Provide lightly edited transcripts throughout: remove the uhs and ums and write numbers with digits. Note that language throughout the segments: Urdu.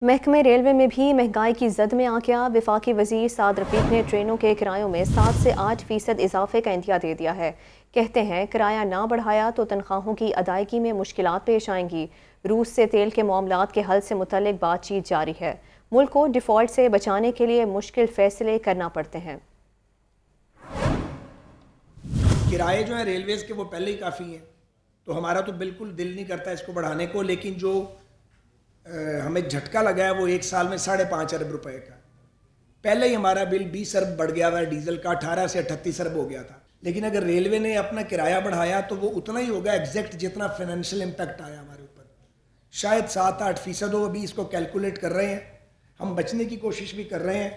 محکمہ ریلوے میں بھی مہنگائی کی زد میں آ گیا۔ وفاقی وزیر سعد رفیق نے ٹرینوں کے کرایوں میں 7 سے 8% اضافے کا عندیہ دے دیا ہے۔ کہتے ہیں کرایہ نہ بڑھایا تو تنخواہوں کی ادائیگی میں مشکلات پیش آئیں گی۔ روس سے تیل کے معاملات کے حل سے متعلق بات چیت جاری ہے۔ ملک کو ڈیفالٹ سے بچانے کے لیے مشکل فیصلے کرنا پڑتے ہیں۔ کرائے جو ہیں ریلویز کے وہ پہلے ہی کافی ہیں، تو ہمارا تو بالکل دل نہیں کرتا اس کو بڑھانے کو، لیکن جو ہمیں جھٹکا لگا ہے وہ ایک سال میں 5.5 ارب روپے کا۔ پہلے ہی ہمارا بل 20 ارب بڑھ گیا تھا، ڈیزل کا 18 سے 38 ارب ہو گیا تھا، لیکن اگر ریلوے نے اپنا کرایہ بڑھایا تو وہ اتنا ہی ہوگا ایگزیکٹ جتنا فائنینشیل امپیکٹ آیا ہمارے اوپر، شاید 7-8% ہو۔ ابھی اس کو کیلکولیٹ کر رہے ہیں، ہم بچنے کی کوشش بھی کر رہے ہیں۔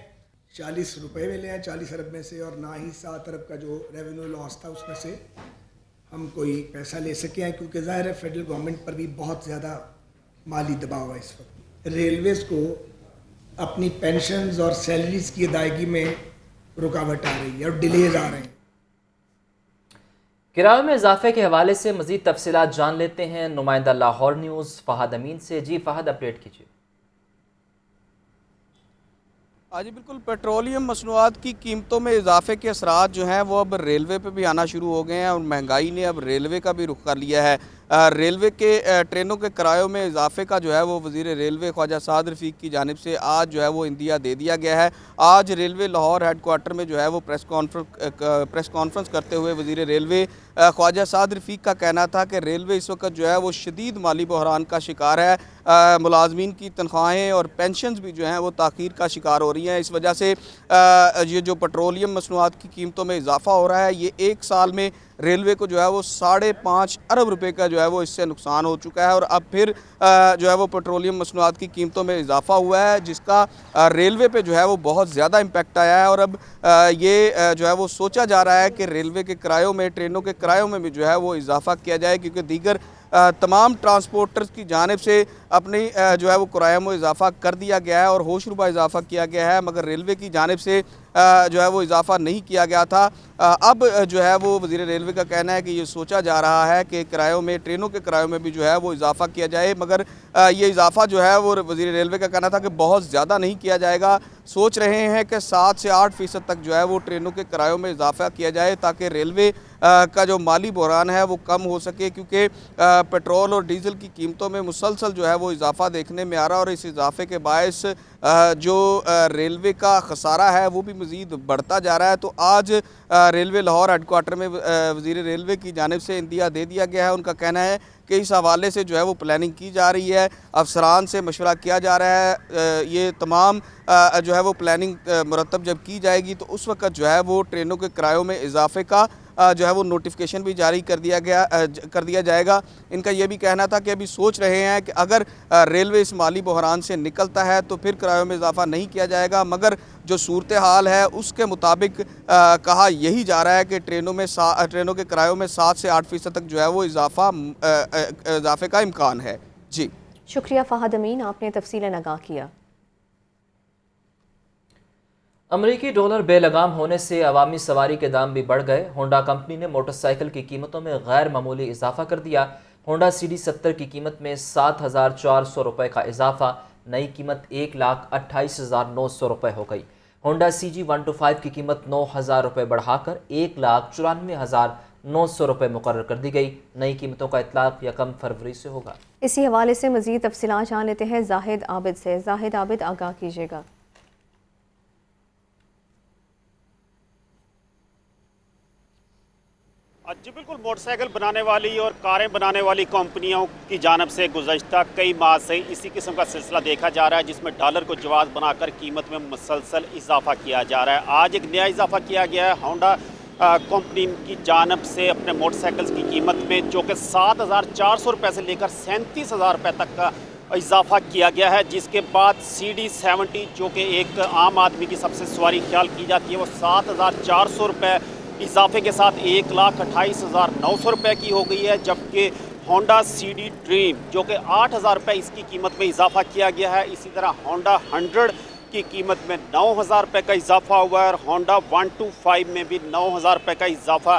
40 روپے ملے ہیں 40 ارب میں سے، اور نہ ہی 7 ارب کا جو ریونیو لاس تھا اس میں سے ہم کوئی پیسہ لے سکے ہیں، کیونکہ ظاہر ہے فیڈرل گورنمنٹ پر بھی بہت زیادہ مالی دباؤ ہے اس وقت۔ ریلویز کو اپنی پینشنز اور سیلریز کی ادائیگی میں رکاوٹ آ رہی ہے اور ڈیلیز آ رہے ہیں۔ کرایوں میں اضافے کے حوالے سے مزید تفصیلات جان لیتے ہیں نمائندہ لاہور نیوز فہد امین سے۔ جی فہد، اپڈیٹ کیجیے۔ جی بالکل، پیٹرولیم مصنوعات کی قیمتوں میں اضافے کے اثرات جو ہیں وہ اب ریلوے پہ بھی آنا شروع ہو گئے ہیں، اور مہنگائی نے اب ریلوے کا بھی رخ کر لیا ہے۔ ریلوے کے ٹرینوں کے کرایوں میں اضافے کا جو ہے وہ وزیر ریلوے خواجہ سعد رفیق کی جانب سے آج جو ہے وہ عندیہ دے دیا گیا ہے۔ آج ریلوے لاہور ہیڈ کوارٹر میں جو ہے وہ پریس کانفرنس کرتے ہوئے وزیر ریلوے خواجہ سعد رفیق کا کہنا تھا کہ ریلوے اس وقت جو ہے وہ شدید مالی بحران کا شکار ہے۔ ملازمین کی تنخواہیں اور پینشنز بھی جو ہیں وہ تاخیر کا شکار ہو رہی ہیں۔ اس وجہ سے یہ جو پیٹرولیم مصنوعات کی قیمتوں میں اضافہ ہو رہا ہے، یہ ایک سال میں ریلوے کو جو ہے وہ 5.5 ارب روپے کا جو ہے وہ اس سے نقصان ہو چکا ہے، اور اب پھر جو ہے وہ پیٹرولیم مصنوعات کی قیمتوں میں اضافہ ہوا ہے، جس کا ریلوے پہ جو ہے وہ بہت زیادہ امپیکٹ آیا ہے۔ اور اب یہ جو ہے وہ سوچا جا رہا ہے کہ ریلوے کے کرایوں میں، ٹرینوں کے کرایوں میں بھی جو ہے وہ اضافہ کیا جائے، کیونکہ دیگر تمام ٹرانسپورٹرز کی جانب سے اپنی جو ہے وہ کرایہ میں اضافہ کر دیا گیا ہے اور ہوش ربا اضافہ کیا گیا ہے، مگر ریلوے کی جانب سے جو ہے وہ اضافہ نہیں کیا گیا تھا۔ اب جو ہے وہ وزیر ریلوے کا کہنا ہے کہ یہ سوچا جا رہا ہے کہ کرایوں میں، ٹرینوں کے کرایوں میں بھی جو ہے وہ اضافہ کیا جائے، مگر یہ اضافہ جو ہے وہ وزیر ریلوے کا کہنا تھا کہ بہت زیادہ نہیں کیا جائے گا۔ سوچ رہے ہیں کہ 7 سے 8% تک جو ہے وہ ٹرینوں کے کرایوں میں اضافہ کیا جائے، تاکہ ریلوے کا جو مالی بحران ہے وہ کم ہو سکے، کیونکہ پیٹرول اور ڈیزل کی قیمتوں میں مسلسل جو ہے وہ اضافہ دیکھنے میں آ رہا ہے، اور اس اضافے کے باعث جو ریلوے کا خسارہ ہے وہ بھی مزید بڑھتا جا رہا ہے۔ تو آج ریلوے لاہور ہیڈ کوارٹر میں وزیر ریلوے کی جانب سے عندیہ دے دیا گیا ہے۔ ان کا کہنا ہے کہ اس حوالے سے جو ہے وہ پلاننگ کی جا رہی ہے، افسران سے مشورہ کیا جا رہا ہے۔ یہ تمام جو ہے وہ پلاننگ مرتب جب کی جائے گی تو اس وقت جو ہے وہ ٹرینوں کے کرایوں میں اضافے کا جو ہے وہ نوٹیفیکیشن بھی جاری کر دیا جائے گا۔ ان کا یہ بھی کہنا تھا کہ ابھی سوچ رہے ہیں کہ اگر ریلوے اس مالی بحران سے نکلتا ہے تو پھر کرایوں میں اضافہ نہیں کیا جائے گا، مگر جو صورتحال ہے اس کے مطابق کہا یہی جا رہا ہے کہ ٹرینوں کے کرایوں میں 7 سے 8% تک جو ہے وہ اضافے کا امکان ہے۔ جی شکریہ فہد امین، آپ نے تفصیلاً آگاہ کیا۔ امریکی ڈالر بے لگام ہونے سے عوامی سواری کے دام بھی بڑھ گئے۔ ہونڈا کمپنی نے موٹر سائیکل کی قیمتوں میں غیر معمولی اضافہ کر دیا۔ ہونڈا CD70 کی قیمت میں 7,400 روپے کا اضافہ، نئی قیمت 1,28,900 روپے ہو گئی۔ ہونڈا CG125 کی قیمت 9,000 روپے بڑھا کر 1,94,900 روپے مقرر کر دی گئی۔ نئی قیمتوں کا اطلاق 1 فروری سے ہوگا۔ اسی حوالے سے مزید تفصیلات جان لیتے ہیں زاہد عابد سے۔ زاہد عابد، آگاہ کیجیے گا۔ جی بالکل، موٹر سائیکل بنانے والی اور کاریں بنانے والی کمپنیوں کی جانب سے گزشتہ کئی ماہ سے اسی قسم کا سلسلہ دیکھا جا رہا ہے، جس میں ڈالر کو جواز بنا کر قیمت میں مسلسل اضافہ کیا جا رہا ہے۔ آج ایک نیا اضافہ کیا گیا ہے ہونڈا کمپنی کی جانب سے اپنے موٹر سائیکلز کی قیمت میں، جو کہ 7,400 روپے سے لے کر 37,000 روپے تک کا اضافہ کیا گیا ہے، جس کے بعد CD70 جو کہ ایک عام آدمی کی سب سے سواری خیال کی جاتی ہے، وہ 7,400 روپے اضافے کے ساتھ 1,28,900 روپے کی ہو گئی ہے، جبکہ ہونڈا CD ڈریم جو کہ 8,000 روپے اس کی قیمت میں اضافہ کیا گیا ہے۔ اسی طرح ہونڈا 100 کی قیمت میں 9,000 روپے کا اضافہ ہوا ہے، اور ہونڈا 125 میں بھی 9,000 روپے کا اضافہ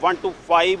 125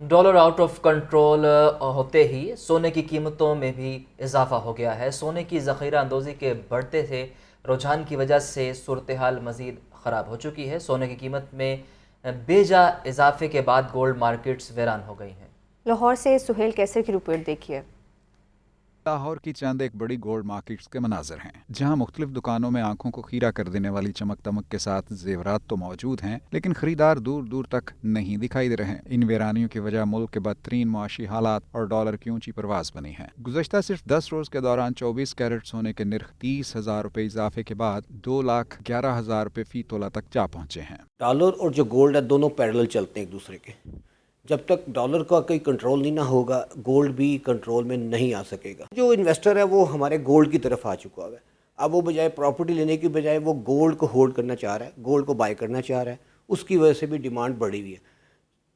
ڈالر آؤٹ آف کنٹرول ہوتے ہی سونے کی قیمتوں میں بھی اضافہ ہو گیا ہے۔ سونے کی ذخیرہ اندوزی کے بڑھتے سے رجحان کی وجہ سے صورتحال مزید خراب ہو چکی ہے۔ سونے کی قیمت میں بے جا اضافے کے بعد گولڈ مارکیٹس ویران ہو گئی ہیں۔ لاہور سے سہیل کیسر کی رپورٹ دیکھیے۔ لاہور کی چند ایک بڑی گولڈ مارکیٹس کے مناظر ہیں، جہاں مختلف دکانوں میں آنکھوں کو خیرہ کر دینے والی چمک دمک کے ساتھ زیورات تو موجود ہیں، لیکن خریدار دور دور تک نہیں دکھائی دے رہے ہیں۔ ان ویرانیوں کی وجہ ملک کے بدترین معاشی حالات اور ڈالر کی اونچی پرواز بنی ہے۔ گزشتہ صرف 10 روز کے دوران 24 کیرٹ سونے کے نرخ 30,000 روپے اضافے کے بعد 2,11,000 روپے فی تولہ تک جا پہنچے ہیں۔ ڈالر اور جو گولڈ ہے دونوں پیرلل چلتے ہیں ایک دوسرے کے۔ جب تک ڈالر کا کوئی کنٹرول نہیں نہ ہوگا، گولڈ بھی کنٹرول میں نہیں آ سکے گا۔ جو انویسٹر ہے وہ ہمارے گولڈ کی طرف آ چکا ہے، اب وہ بجائے پراپرٹی لینے کی بجائے وہ گولڈ کو ہولڈ کرنا چاہ رہا ہے، گولڈ کو بائی کرنا چاہ رہا ہے، اس کی وجہ سے بھی ڈیمانڈ بڑھی ہوئی ہے۔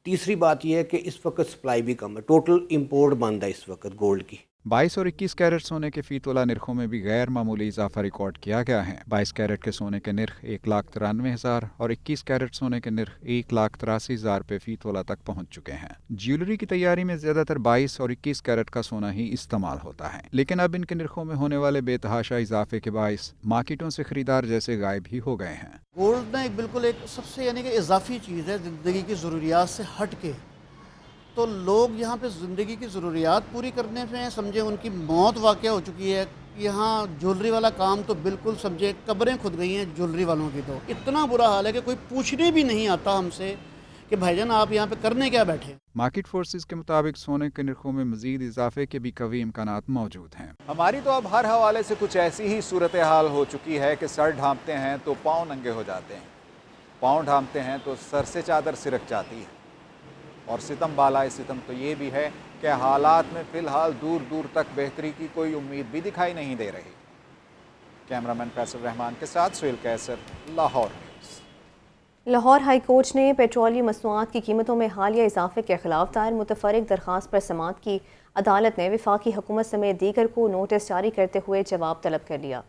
تیسری بات یہ ہے کہ اس وقت سپلائی بھی کم ہے، ٹوٹل امپورٹ بند ہے اس وقت گولڈ کی۔ 22 اور 21 کیرٹ سونے کے فی تولہ نرخوں میں بھی غیر معمولی اضافہ ریکارڈ کیا گیا ہے۔ 22 کیرٹ کے سونے کے نرخ 1,93,000 اور 21 کیرٹ سونے کے نرخ 1,83,000 روپے فی تولہ تک پہنچ چکے ہیں۔ جیولری کی تیاری میں زیادہ تر 22 اور 21 کیرٹ کا سونا ہی استعمال ہوتا ہے، لیکن اب ان کے نرخوں میں ہونے والے بے تحاشا اضافے کے باعث مارکیٹوں سے خریدار جیسے غائب ہی ہو گئے ہیں۔ گولڈ نا بالکل ایک سب سے یعنی کہ اضافی چیز ہے زندگی کی ضروریات سے ہٹ کے، تو لوگ یہاں پہ زندگی کی ضروریات پوری کرنے پہ ہیں، سمجھے ان کی موت واقع ہو چکی ہے۔ یہاں جولری والا کام تو بالکل سمجھے قبریں کھد گئی ہیں جولری والوں کی، تو اتنا برا حال ہے کہ کوئی پوچھنے بھی نہیں آتا ہم سے کہ بھائی جان آپ یہاں پہ کرنے کیا بیٹھے۔ مارکیٹ فورسز کے مطابق سونے کے نرخوں میں مزید اضافے کے بھی قوی امکانات موجود ہیں۔ ہماری تو اب ہر حوالے سے کچھ ایسی ہی صورتحال ہو چکی ہے کہ سر ڈھانپتے ہیں تو پاؤں ننگے ہو جاتے ہیں، پاؤں ڈھانپتے ہیں تو سر سے چادر سرک جاتی ہے، اور ستم بالائے ستم تو یہ بھی ہے کہ حالات میں فی الحال دور دور تک بہتری کی کوئی امید بھی دکھائی نہیں دے رہی۔ کیمرامین فیصل رحمان کے ساتھ سہیل کیسر، Lahore news. Lahore high court نے پیٹرولیم مصنوعات کی قیمتوں میں حالیہ اضافے کے خلاف دائر متفرق درخواست پر سماعت کی۔ عدالت نے وفاقی حکومت سمیت دیگر کو نوٹس جاری کرتے ہوئے جواب طلب کر لیا۔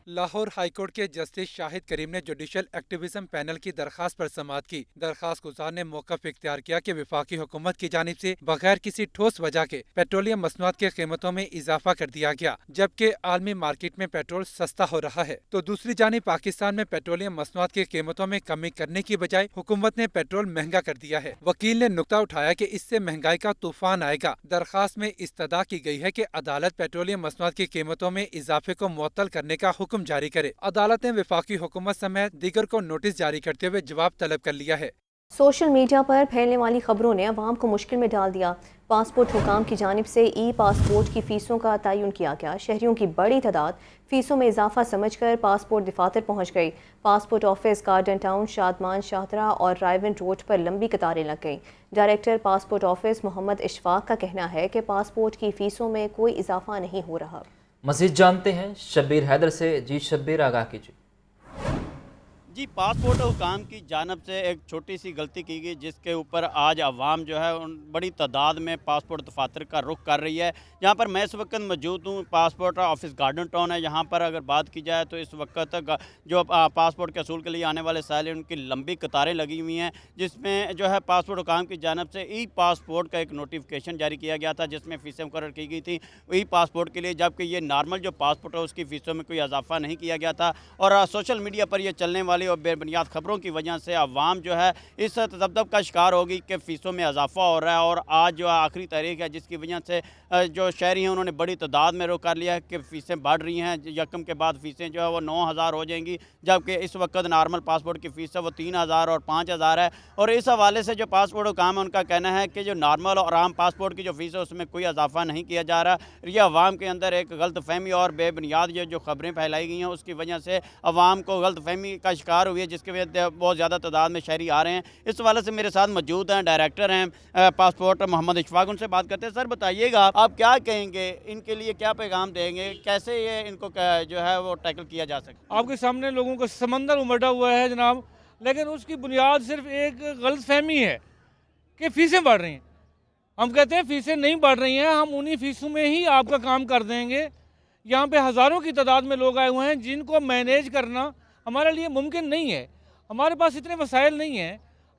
لاہور ہائی کورٹ کے جسٹس شاہد کریم نے جوڈیشل ایکٹیویزم پینل کی درخواست پر سماعت کی۔ درخواست گزار نے موقف اختیار کیا کہ وفاقی حکومت کی جانب سے بغیر کسی ٹھوس وجہ کے پیٹرولیم مصنوعات کے قیمتوں میں اضافہ کر دیا گیا، جبکہ عالمی مارکیٹ میں پیٹرول سستا ہو رہا ہے، تو دوسری جانب پاکستان میں پیٹرولیم مصنوعات کی قیمتوں میں کمی کرنے کی بجائے حکومت نے پیٹرول مہنگا کر دیا ہے۔ وکیل نے نقطہ اٹھایا کہ اس سے مہنگائی کا طوفان آئے گا۔ درخواست میں استدعا کی گئی ہے کہ عدالت پیٹرولیم مصنوعات کی قیمتوں میں اضافے کو معطل کرنے کا حکم جاری کرے۔ عدالت نے وفاقی حکومت سمیت دیگر کو نوٹس جاری کرتے ہوئے جواب طلب کر لیا ہے۔ سوشل میڈیا پر پھیلنے والی خبروں نے عوام کو مشکل میں ڈال دیا۔ پاسپورٹ حکام کی جانب سے ای پاسپورٹ کی فیسوں کا تعین کیا گیا۔ شہریوں کی بڑی تعداد فیسوں میں اضافہ سمجھ کر پاسپورٹ دفاتر پہنچ گئی۔ Passport office Garden Town, Shadman Shahdara اور رائیون روڈ پر لمبی قطاریں لگ گئیں۔ Director passport office Muhammad Ashfaq کا کہنا ہے کہ پاسپورٹ کی فیسوں میں کوئی اضافہ نہیں ہو رہا۔ مزید جانتے ہیں شبیر حیدر سے۔ جی شبیر، آگاہ کیجیے۔ جی، پاسپورٹ حکام کی جانب سے ایک چھوٹی سی غلطی کی گئی، جس کے اوپر آج عوام جو ہے بڑی تعداد میں پاسپورٹ دفاتر کا رخ کر رہی ہے۔ جہاں پر میں اس وقت موجود ہوں، پاسپورٹ آفس گارڈن ٹاؤن ہے۔ یہاں پر اگر بات کی جائے تو اس وقت جو پاسپورٹ کے حصول کے لیے آنے والے سائل ہیں ان کی لمبی قطاریں لگی ہوئی ہیں، جس میں جو ہے پاسپورٹ حکام کی جانب سے ای پاسپورٹ کا ایک نوٹیفیکیشن جاری کیا گیا تھا، جس میں فیسیں مقرر کی گئی تھیں ای پاسپورٹ کے لیے، جبکہ یہ نارمل جو پاسپورٹ ہے اس کی فیسوں میں کوئی اضافہ نہیں کیا گیا تھا۔ اور سوشل میڈیا پر یہ چلنے والی اور بے بنیاد خبروں کی وجہ سے عوام جو ہے اس تذبذب کا شکار ہوگی کہ فیسوں میں اضافہ ہو رہا ہے، اور آج جو آخری تاریخ ہے جس کی وجہ سے جو شہری ہیں انہوں نے بڑی تعداد میں رخ کر لیا ہے کہ فیسیں بڑھ رہی ہیں۔ یکم کے بعد فیسیں جو ہے وہ 9,000 ہو جائیں گی، جبکہ اس وقت نارمل پاسپورٹ کی فیس ہے وہ 3,000 اور 5,000 ہے۔ اور اس حوالے سے جو پاسپورٹ حکام ہے ان کا کہنا ہے کہ جو نارمل اور عام پاسپورٹ کی جو فیس ہے اس میں کوئی اضافہ نہیں کیا جا رہا۔ یہ عوام کے اندر ایک غلط فہمی اور بے بنیاد یہ جو خبریں پھیلائی گئی ہیں اس کی وجہ سے عوام کو غلط فہمی کا شکار ہوئی ہے، جس کی وجہ سے بہت زیادہ تعداد میں شہری آ رہے ہیں۔ اس حوالے سے میرے ساتھ موجود ہیں ڈائریکٹر ہیں پاسپورٹ محمد اشفاق، ان سے بات کرتے ہیں۔ سر بتائیے گا آپ کیا کہیں گے، ان کے لیے کیا پیغام دیں گے، کیسے یہ ان کو جو ہے وہ ٹیکل کیا جا سکتا؟ آپ کے سامنے لوگوں کو سمندر امٹا ہوا ہے جناب، لیکن اس کی بنیاد صرف ایک غلط فہمی ہے کہ فیسیں بڑھ رہی ہیں۔ ہم کہتے ہیں فیسیں نہیں بڑھ رہی ہیں، ہم انہی فیسوں میں ہی آپ کا کام کر دیں گے۔ یہاں پہ ہزاروں کی تعداد میں لوگ آئے ہوئے ہیں جن کو مینیج کرنا ہمارے لیے ممکن نہیں ہے۔ ہمارے پاس اتنے وسائل نہیں ہیں،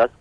10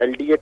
LDA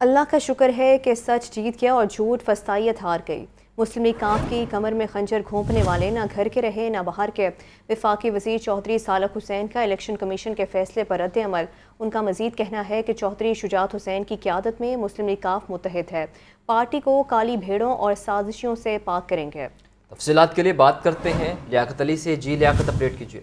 اللہ کا شکر ہے کہ سچ جیت گیا اور جھوٹ فسطائیت ہار گئی۔ مسلم لیگ کاف کی کمر میں خنجر گھونپنے والے نہ گھر کے رہے نہ باہر کے۔ وفاقی وزیر چودھری صالح حسین کا الیکشن کمیشن کے فیصلے پر رد عمل۔ ان کا مزید کہنا ہے کہ چودھری شجاعت حسین کی قیادت میں مسلم لیگ کاف متحد ہے، پارٹی کو کالی بھیڑوں اور سازشوں سے پاک کریں گے۔ تفصیلات کے لیے بات کرتے ہیں لیاقت علی سے۔ جی لیاقت، اپڈیٹ کیجیے۔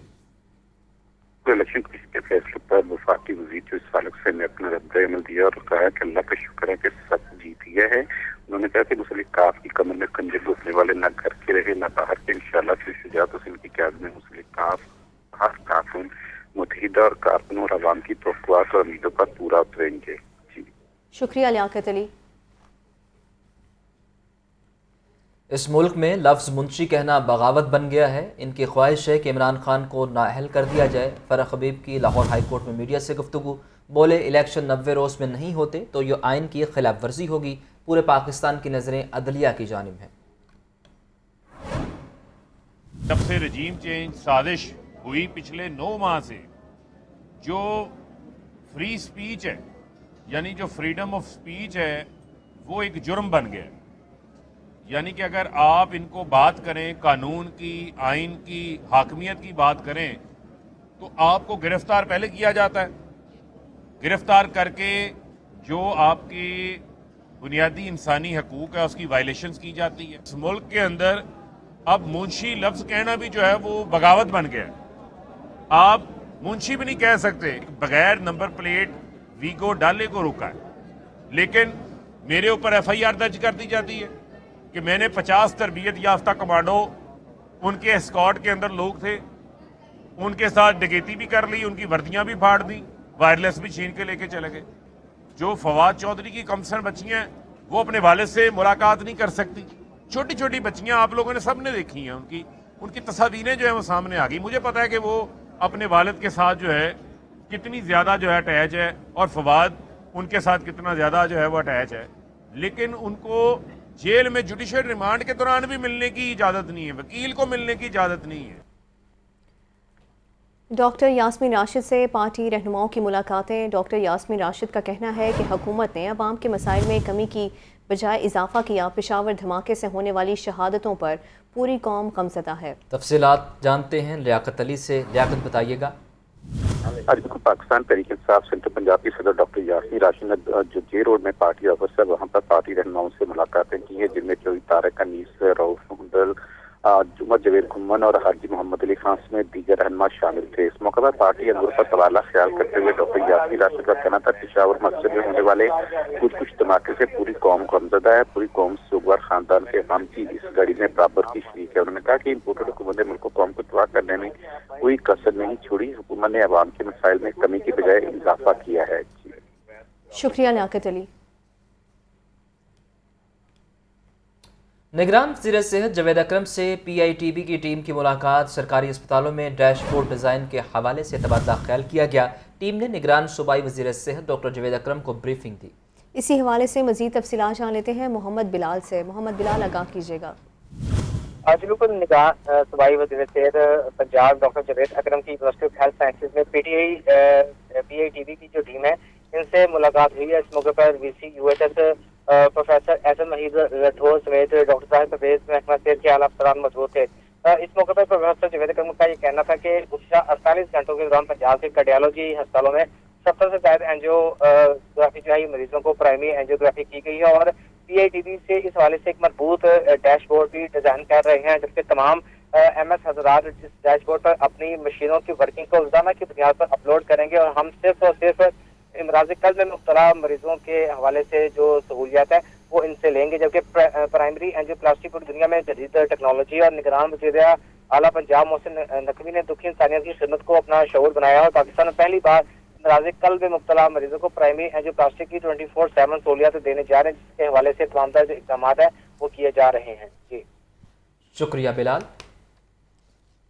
الیکشن کمیشن کے فیصلے پر وفاقی وزیر جو صالح حسین نے اپنا رد عمل دیا اور کہا کہ اللہ کا شکر ہے کہ سچ جیت گیا ہے۔ انہوں نے کہا کہ مسلم لیگ کاف کی کمر میں خنجر گھونپنے والے نہ گھر کے رہے نہ باہر کے۔ انشاءاللہ سے شجاعت حسین کی قیادت میں مسلم لیگ کاف ہر کارکن متحدہ اور کارکنوں اور عوام کی توقعات اور امیدوں پر پورا اتریں گے۔ جی شکریہ لیاقت علی۔ اس ملک میں لفظ منشی کہنا بغاوت بن گیا ہے۔ ان کی خواہش ہے کہ عمران خان کو نااہل کر دیا جائے۔ فرح حبیب کی لاہور ہائی کورٹ میں میڈیا سے گفتگو، بولے الیکشن 90 روز میں نہیں ہوتے تو یہ آئین کی خلاف ورزی ہوگی۔ پورے پاکستان کی نظریں عدلیہ کی جانب ہیں۔ جب سے رجیم چینج سازش ہوئی پچھلے 9 ماہ سے، جو فری سپیچ ہے، یعنی جو فریڈم آف سپیچ ہے، وہ ایک جرم بن گیا ہے۔ یعنی کہ اگر آپ ان کو بات کریں، قانون کی، آئین کی، حاکمیت کی بات کریں، تو آپ کو گرفتار پہلے کیا جاتا ہے۔ گرفتار کر کے جو آپ کی بنیادی انسانی حقوق ہے اس کی وائلیشنز کی جاتی ہے۔ اس ملک کے اندر اب منشی لفظ کہنا بھی جو ہے وہ بغاوت بن گیا ہے۔ آپ منشی بھی نہیں کہہ سکتے، بغیر نمبر پلیٹ ویگو ڈالے کو روکا ہے، لیکن میرے اوپر ایف آئی آر درج کر دی جاتی ہے کہ میں نے 50 تربیت یافتہ کمانڈو، ان کے اسکواڈ کے اندر لوگ تھے، ان کے ساتھ ڈکیتی بھی کر لی، ان کی وردیاں بھی پھاڑ دی، وائرلیس بھی چھین کے لے کے چلے گئے۔ جو فواد چودھری کی کمسن بچیاں ہیں وہ اپنے والد سے ملاقات نہیں کر سکتی۔ چھوٹی چھوٹی بچیاں آپ لوگوں نے سب نے دیکھی ہیں، ان کی تصاویریں جو ہیں وہ سامنے آ گئی۔ مجھے پتا ہے کہ وہ اپنے والد کے ساتھ جو ہے کتنی زیادہ جو ہے اٹیچ ہے، اور فواد ان کے ساتھ کتنا زیادہ جو ہے وہ اٹیچ ہے، لیکن ان کو جیل میں جوڈیشل ریمانڈ کے دوران بھی ملنے کی اجازت نہیں ہے، وکیل کو ملنے کی اجازت نہیں ہے۔ ڈاکٹر یاسمین راشد سے پارٹی رہنماؤں کی ملاقاتیں۔ ڈاکٹر یاسمین راشد کا کہنا ہے کہ حکومت نے عوام کے مسائل میں کمی کی بجائے اضافہ کیا۔ پشاور دھماکے سے ہونے والی شہادتوں پر پوری قوم غمزدہ ہے۔ تفصیلات جانتے ہیں لیاقت علی سے۔ لیاقت، بتائیے گا۔ آج پاکستان تحریک انصاف سنٹر پنجاب کی صدر ڈاکٹر یاسمین راشد نے جو جے روڈ میں پارٹی آفس ہے وہاں پر پارٹی رہنماؤں سے ملاقاتیں کی ہیں، جن میں چوئی طارق انیس، رؤف محمد، جمعہ جاوید کھمن اور حاجی محمد علی خان سمیت دیگر رہنما شامل تھے۔ اس موقع پر پارٹی اندر پر تبادلہ خیال کرتے ہوئے ڈاکٹر یاسمین راشد کا کہنا تھا پشاور مسجد میں ہونے والے کچھ دھماکے سے پوری قوم غمزدہ ہے، پوری قوم سوگوار خاندان کے عوام کی اس گاڑی میں برابر کی شریک ہے۔ انہوں نے کہا کہ امپورٹڈ حکومت نے ملک کو قوم کو تباہ کرنے میں کوئی کسر نہیں چھوڑی، حکومت نے عوام کے مسائل میں کمی کی بجائے اضافہ کیا ہے۔ شکریہ لیاقت علی۔ نگران وزیر صحت جاوید اکرم سے پی آئی ٹی بی کی ٹیم کی ملاقات۔ سرکاری اسپتالوں میں ڈیش بورڈ ڈیزائن کے حوالے سے تبادلہ خیال کیا گیا۔ ٹیم نے نگران صوبائی وزیر صحت ڈاکٹر جاوید اکرم کو بریفنگ دی۔ اسی حوالے سے مزید تفصیلات جان لیتے ہیں محمد بلال سے۔ محمد بلال، آگاہ کیجیے گا۔ آج بالکل نگران صوبائی وزیر صحت پنجاب ڈاکٹر جاوید اکرم کی یونیورسٹی آف ہیلتھ سائنسز میں پی آئی ٹی بی کی جو ٹیم ہے ان سے ملاقات ہوئی ہے۔ اس موقع پر وی سی یو ایچ ایس پروفیسر احسن محیب رٹھور سمیت ڈاکٹر صاحب پرویز محکمہ صحت کے اعلیٰ افسران موجود تھے۔ اس موقع پر پروفیسر جاوید اکرم کا یہ کہنا تھا کہ گزشتہ 48 گھنٹوں کے دوران پنجاب کے کارڈیالوجی ہسپتالوں میں 70 سے زائد اینجیوگرافی جو ہے مریضوں کو پرائمری اینجیوگرافی کی گئی ہے، اور پی آئی ٹی بی سے اس حوالے سے ایک مربوط ڈیش بورڈ بھی ڈیزائن کر رہے ہیں، جبکہ تمام ایم ایس حضرات اس ڈیش بورڈ پر اپنی مشینوں کی ورکنگ کو روزانہ کی بنیاد پر اپلوڈ کریں گے، اور ہم صرف اور صرف امراض قلب میں مبتلا مریضوں کے حوالے سے جو سہولیات ہیں وہ ان سے لیں گے، جبکہ پرائمری اینجیوپلاسٹی پوری دنیا میں جدید ٹیکنالوجی اور نگران وزیر اعلیٰ پنجاب محسن نقوی نے دکھی انسانیت کی خدمت کو اپنا شعور بنایا، اور پاکستان میں پہلی بار امراض قلب میں مبتلا مریضوں کو پرائمری اینجیوپلاسٹی کی 24/7 سہولیات دینے جا رہے ہیں، جس کے حوالے سے تمام طرح اقدامات ہیں وہ کیے جا رہے ہیں۔ جی شکریہ بلال۔